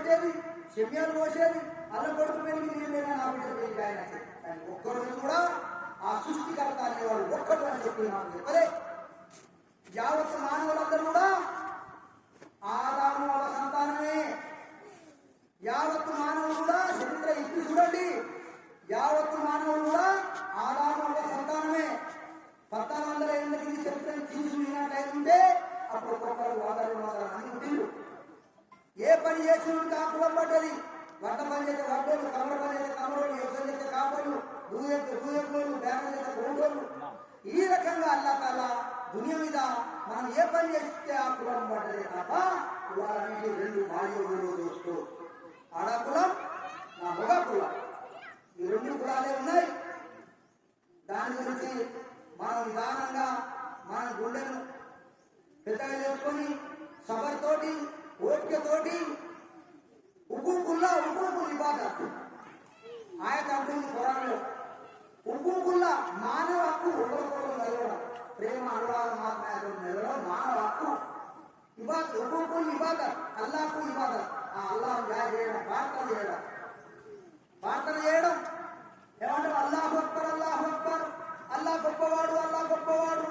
పెట్టేది, శమ్యాలు పోసేది, అల్ల కొడుకు పెళ్లికి నేను లేదా నా బిడ్డ పెళ్లికి ఆయన కానీ ఒక్కరోజు కూడా ఆ సృష్టికర్త అనేవాడు ఒక్కడు అని చెప్పి నాకు చెప్పలే. యావత్ మానవులందరూ కూడా ఆదాము వాళ్ళ సంతానమే. యావత్తు మానవులు కూడా చరిత్ర ఇప్పి చూడండి, యావత్తు మానవులు కూడా ఆదాము వాళ్ళ సంతానమే. 1400 ఏళ్ళ కింద చరిత్రను తీసుకున్నట్లయితే అప్పుడు ఒక్కొక్కరు 100 మంది పుట్టిండ్రు. ఏ పని చేసినోడికి ఆ కులం పడ్డది. వంట పని చేస్తే వడ్డోళ్ళు, కమర పని చేస్తే కమరోళ్ళు, ఎగ్జామ్ చేస్తే కాపర్లు, దూయకులు, బేరం చేస్తే కోటోళ్ళు. ఈ రకంగా అల్లా తాలా దునియా మీద మనం ఏ పని చేస్తే ఆ కులం పడ్డదే తప్ప కులాలన్నింటి 2 భార్యలు చూస్తూ ఆడ కులం, నా మగ కులం, ఈ 2 కులాలే ఉన్నాయి. దాని గురించి మనం నిదానంగా మన గుండెను పెద్దగా చేసుకొని సబర్తోటి ఓపికతోటి ఉక్కుకుల్లా ఇబాదత్ ఆయత అంటుంది ఖురాన్లో. ఉక్కుకుల్లా మానవ హక్కు, ఒకరికొకరు నిలవడం, ప్రేమ అనురాగం మాత్రమే నిలవడం మానవ హక్కు. ఉక్కుకుల్ ఇబాదత్, అల్లాహకు ఇబాదత్, ఆ అల్లాహ్ చేయడం, ప్రార్థన చేయడం ఏమంటారు? అల్లాహు అక్బర్, అల్లాహు అక్బర్, అల్లాహ్ గొప్పవాడు, అల్లాహ్ గొప్పవాడు.